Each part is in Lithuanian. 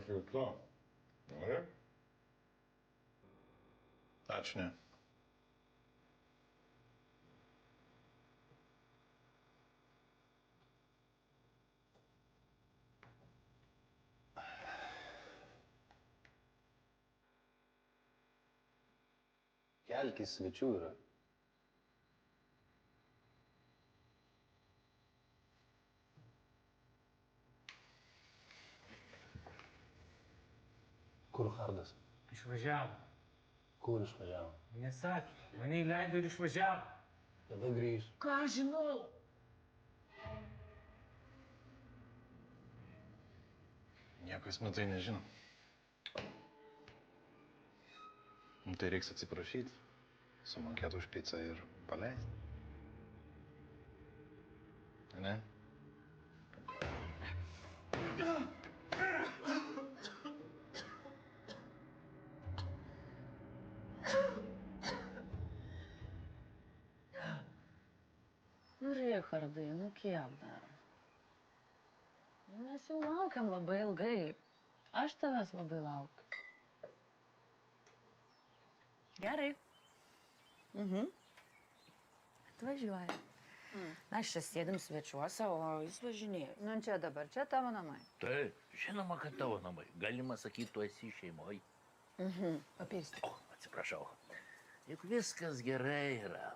šilto. Nori? Ačiū, ne. Kelkis, svečių yra. Kur Hardas? Išvažiavo. Kur išvažiavo? Nesakė. Mane įleido ir išvažiavo. Tada grįž. Ką žinau? Niekas matai nežino. Nu, tai reiks atsiprašyti, sumokėti už pizzą ir paleisti. Ne? Nu, Richardai, nu kiek dar? Mes jau laukiam labai ilgai. Aš tavęs labai laukiu. Gerai. Atvažiuoja. Mes čia sėdim svečiuose, o jis važinėja. Nu, čia dabar, čia tavo namai. Taip, žinoma, kad tavo namai. Galima sakyti, tu esi šeimoj. Papirsti. O, atsiprašau. Juk viskas gerai yra.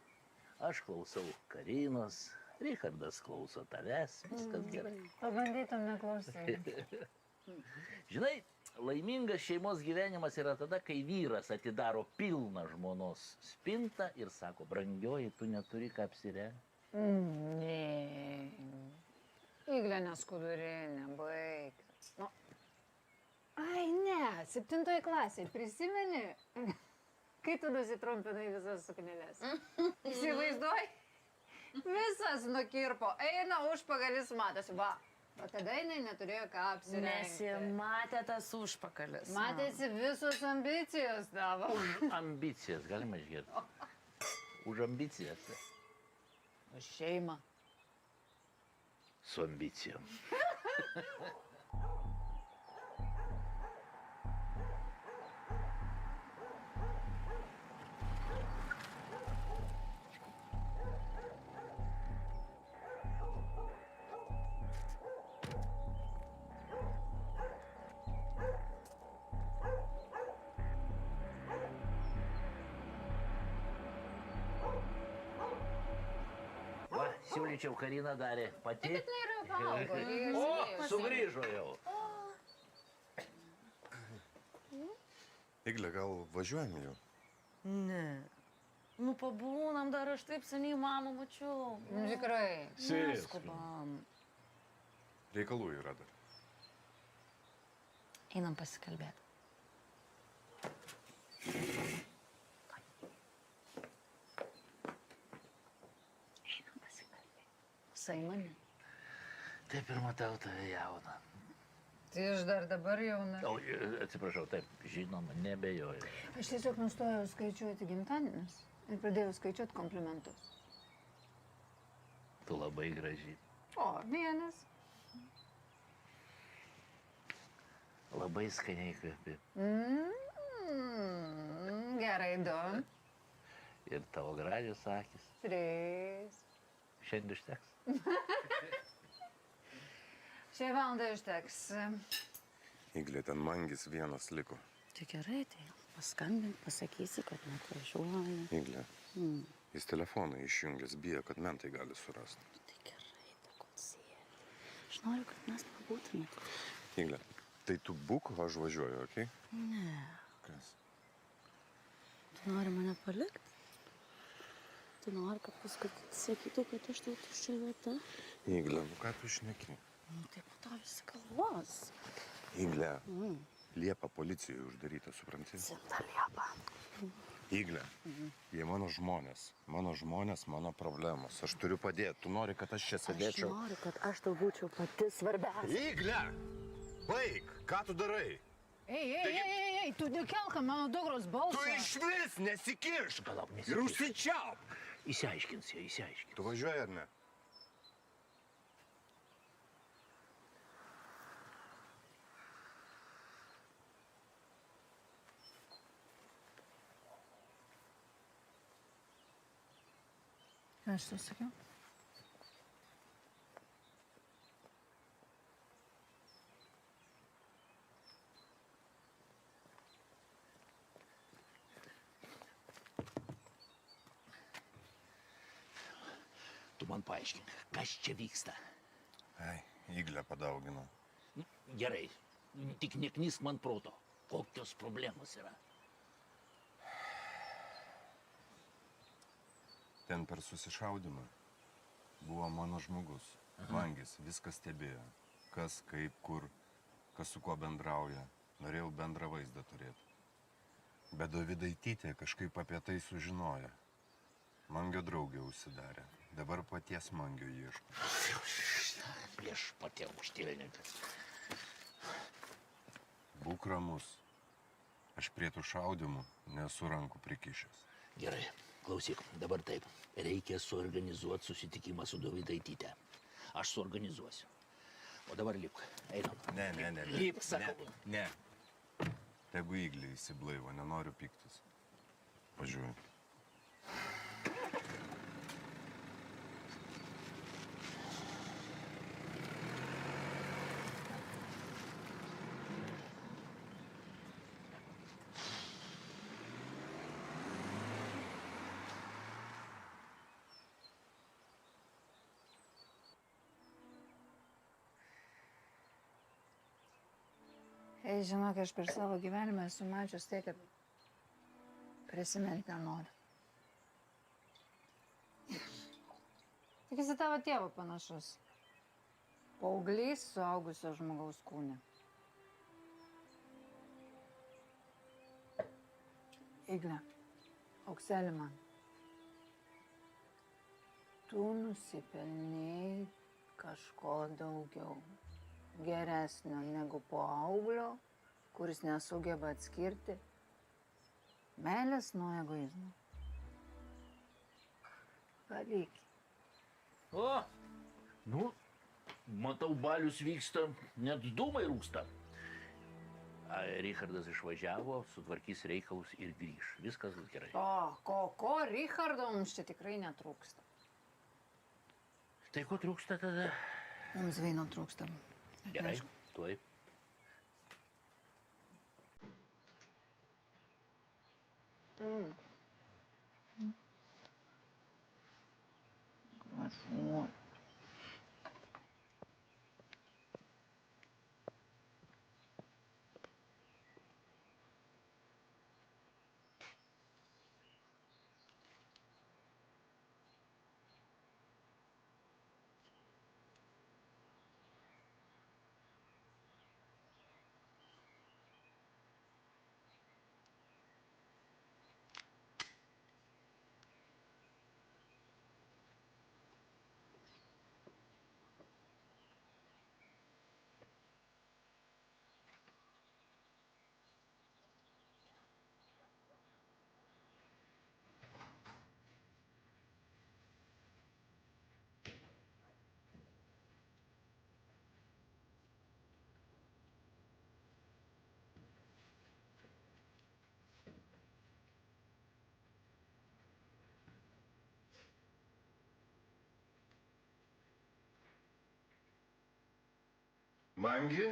Aš klausau Karinos, Richardas klauso tavęs, viskas gerai. Pabandytum neklausyti. Žinai, laimingas šeimos gyvenimas yra tada, kai vyras atidaro pilną žmonos spintą ir sako, brangioji, tu neturi ką apsirengti. Ne. Iglė neskudurinė, baig. Nu. Ai, ne, 7 klasėje, prisimeni? Kai tu nusitrumpinai visas suknelės. Įsivaizduoji? Visas nukirpo, eina užpakalis matosi, va. O tada jinai neturėjo ką apsirengti. Nesimatė tas užpakalis. Matėsi visos ambicijos tavo. Už ambicijas, galima išgirti. Už ambicijas. Už šeimą. Su ambicijom. Siūlyčiau, Karina darė pati. Bet tai yra paaugo. O, sugrįžo jau. Igle, gal važiuojam jau? Ne. Nu, pabūnam dar, aš taip seniai mamą mačiau. Nu, tikrai. Neskubam. Reikalų yra dar. Einam pasikalbėti. Saimane. Taip ir matau tave jauną. Tai aš dar dabar jauna. O, atsiprašau, taip, žinoma, nebejoju. Aš tiesiog nustojau skaičiuoti gimtadienius ir pradėjau skaičiuoti komplimentus. Tu labai graži. O, vienas. Labai skaniai kvepi. Gerai, 2. Ir tavo gražios akis. 3. Šiandien užteks. Šią valandą užteks. Igle, ten mangis vienas liko. Tai gerai, tai paskambink, pasakysi, kad neatvažiuoja. Igle, jis telefoną išjungęs, bijo, kad mentai gali surasti. Tai gerai, tegul sėdi. Aš noriu, kad mes pabūtume. Igle, tai tu būk, aš važiuoju, okei? Ne. Kas? Tu nori mane palikti? Tu nori, kad paskui sakytų, kad aš tau tuščia vieta? Igle, nu ką tu šneki? Nu, tai po to visi galvos. Igle, Liepa policijoje uždaryta, supranti? Simta Liepa. Igle, jie mano žmonės, mano problemos. Aš turiu padėti, tu nori, kad aš čia sėdėčiau? Aš noriu, kad aš tau būčiau pati svarbiausia. Igle, baik, ką tu darai? Ei, tu nekelka mano dukros balsą. Tu išvis nesikišk Palauk, ir nesikišk. užsičiauk. Įsiaiškins jo, įsiaiškins. Tu važiuoji ar ne? Aš tau sakiau. Tu man paaiškink, kas čia vyksta. Ai, Iglę padaugino. Gerai, tik neknysk man proto. Kokios problemos yra? Ten per susišaudymą buvo mano žmogus. Vangis, viską stebėjo. Kas, kaip, kur, kas su kuo bendrauja. Norėjau bendrą vaizdą turėti. Bet Dovydaitytė kažkaip apie tai sužinojo. Mangio draugė užsidarė. Dabar paties Mangio ieško. Prieš patė užtėlininkas. Būk ramus. Aš prie tų šaudymų nesu rankų prikišęs. Gerai, klausyk, dabar taip. Reikia suorganizuoti susitikimą su Dovydaityte. Aš suorganizuosiu. O dabar lipk, einam. Ne. Lipk, sakau. Ne. Tegu Iglė įsiblaivo, nenoriu piktis. Važiuoju. Ei, žinok, aš per savo gyvenimą esu mačius tai, kad prisiminti nenoriu. Tik jis į tavo tėvą panašus. Paauglys suaugusio žmogaus kūne. Igle, aukselį man. Tu nusipelnėjai kažko daugiau. Geresnio negu paauglio, kuris nesugeba atskirti meilės nuo egoizmo. Pavyk. O, nu, matau, balius vyksta, net dūmai rūksta. Richardas išvažiavo, sutvarkys reikalus ir grįš. Viskas bus gerai. Ko Richardo mums čia tikrai netrūksta. Tai ko trūksta tada? Mums vyno trūksta. Gerai, tuoj. Gražu. Mangi?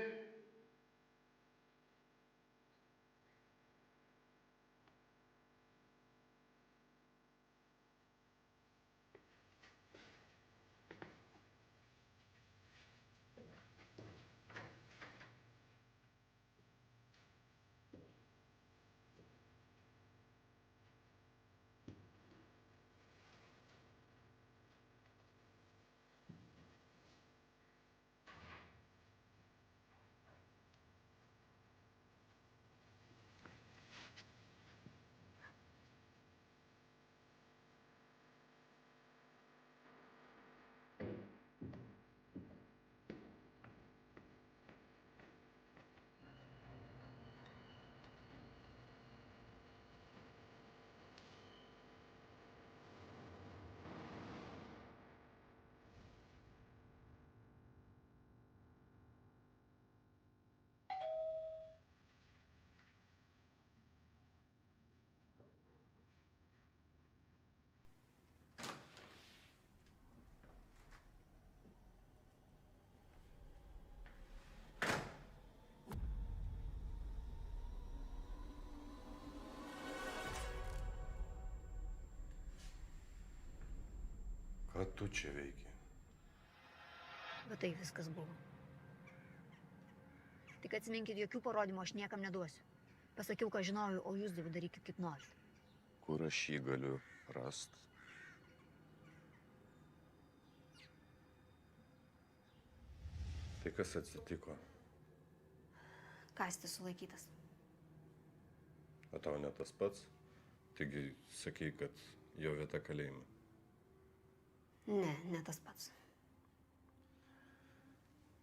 tu čia veiki? Bet tai viskas buvo. Tik atsiminkit, jokių parodymų aš niekam neduosiu. Pasakiau, ką žinojau, o jūs jau darykit kaip norit. Kur aš jį galiu rast? Tai kas atsitiko? Kastis sulaikytas. O tau ne tas pats? Taigi sakei, kad jo vieta kalėjime. Ne, ne tas pats.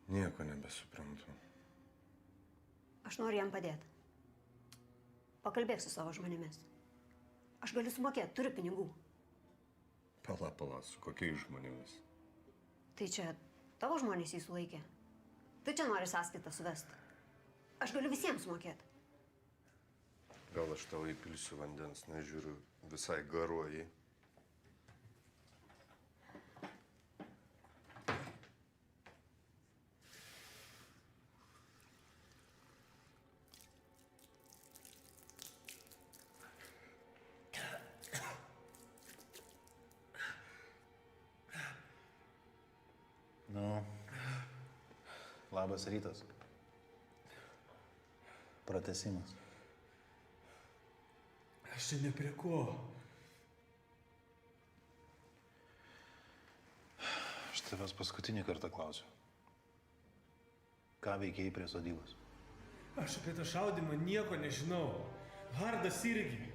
Nieko nebesuprantu. Aš noriu jam padėti. Pakalbėk su savo žmonėmis. Aš galiu sumokėti, turiu pinigų. Pala, su kokiais žmonėmis? Tai čia tavo žmonės jį sulaikė. Tai čia nori sąskaitą suvesti. Aš galiu visiems sumokėti. Gal aš tau įpilsiu vandens, nežiūriu, visai garuoji. Nu, labas rytas. Pratęsimas. Aš čia ne prie ko. Aš tavęs paskutinį kartą klausiu. Ką veikėjai prie sodybos? Aš apie tą šaudimą nieko nežinau. Hardas irgi.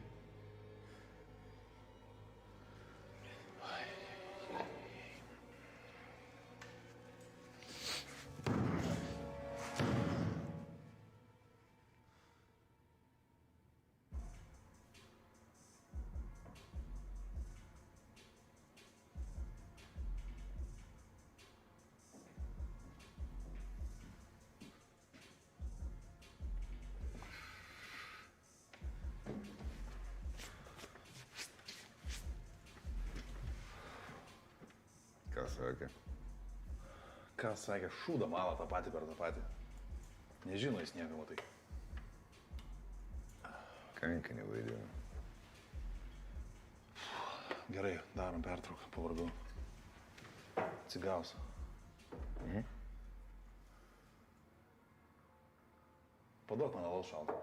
Ką sakė? Ką sakė, šūdą malą tą patį per tą patį. Nežino jis nieko matai. Kankinį vaidina. Gerai, darom pertrauką, pavargau. Atsigaus. Paduok man alaus šaltą.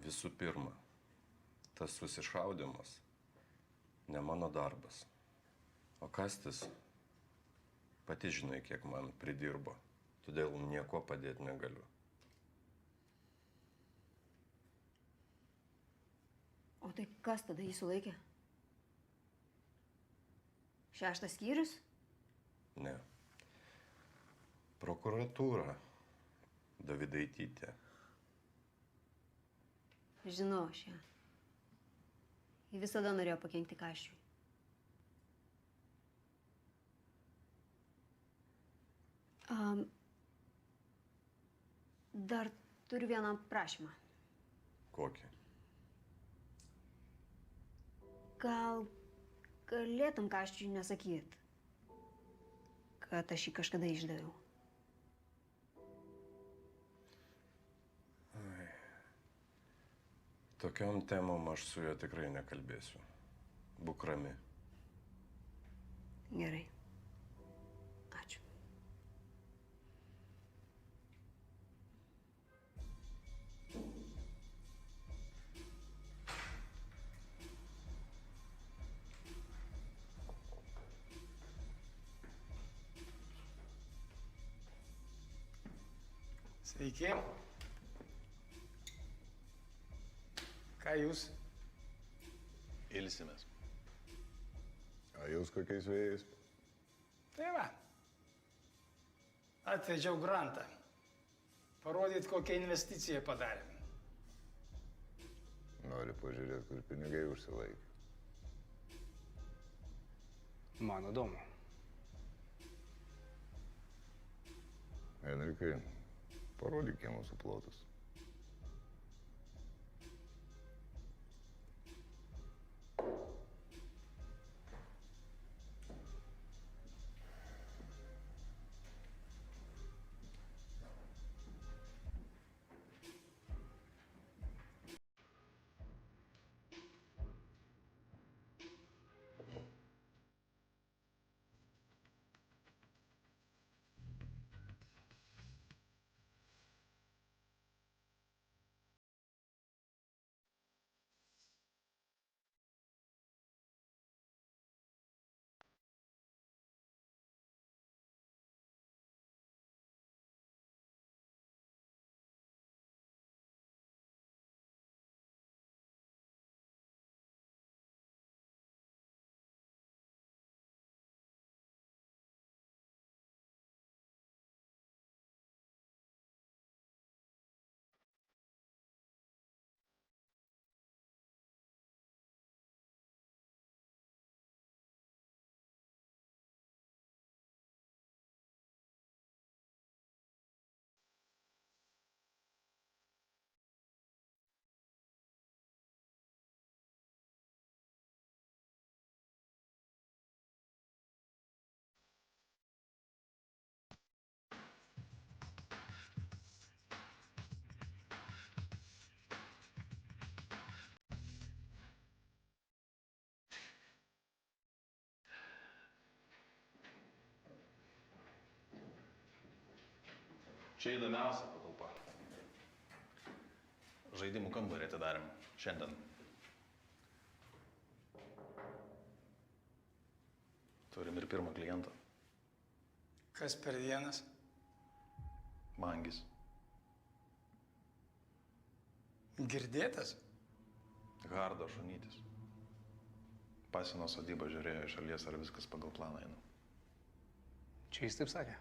Visų pirma, tas susišaudimas ne mano darbas. O Kastis, pati žinai, kiek man pridirbo, todėl nieko padėti negaliu. O tai kas tada jį sulaikė? 6 skyrius? Ne. Prokuratūra Davidaitytė. Žinau aš ją. Ji visada norėjo pakenkti Kasčiui. Dar turiu vieną prašymą. Kokį? Gal galėtum Kasčiui nesakyt, kad aš jį kažkada išdaviau? Tokiom temom aš su juo tikrai nekalbėsiu. Būk rami. Gerai. Ačiū. Sveiki. Ką jūs? Ilsimės. O jūs kokiais vėjais? Tai va. Atvedžiau grantą. Parodyt, kokią investiciją padarėm. Nori pažiūrėti, kur pinigai užsilaikė. Man įdomu. Enrikai, parodyk jie mūsų plotus. Čia įdomiausia patalpa. Žaidimų kambarį atidarėm šiandien. Turim ir pirmą klientą. Kas per vienas? Mangis. Girdėtas? Hardo šunytis. Pasino sodybą žiūrėjo iš šalies, ar viskas pagal planą eina. Čia jis taip sakė.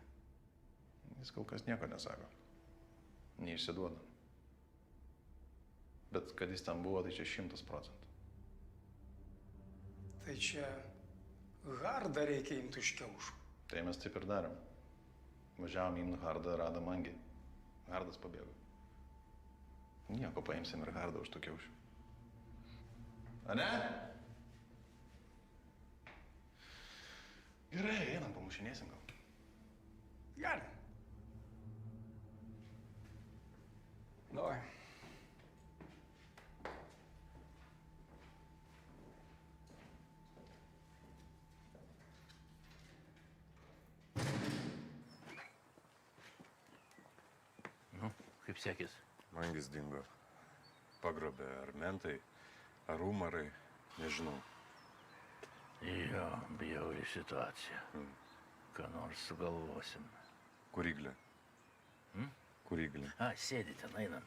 Jis kol kas nieko nesako. Neišsiduoda. Bet kad jis ten buvo, tai čia 100%. Tai čia Hardą reikia imti už kiaušų. Tai mes taip ir darėm. Važiavom į Hardą, radom Mangį. Hardas pabėgo. Nieko, paimsim ir Hardą už tų kiaušių. Ane? Gerai, einam, pamušinėsim gal. Galim. Davai. Nu, kaip sekės? Mangis dingo. Pagrobė ar mentai, ar umarai, nežinau. Jo, bjauri situacija. Ką nors sugalvosim. Kuriglė. Kuriglė. A, sėdi ten, einam.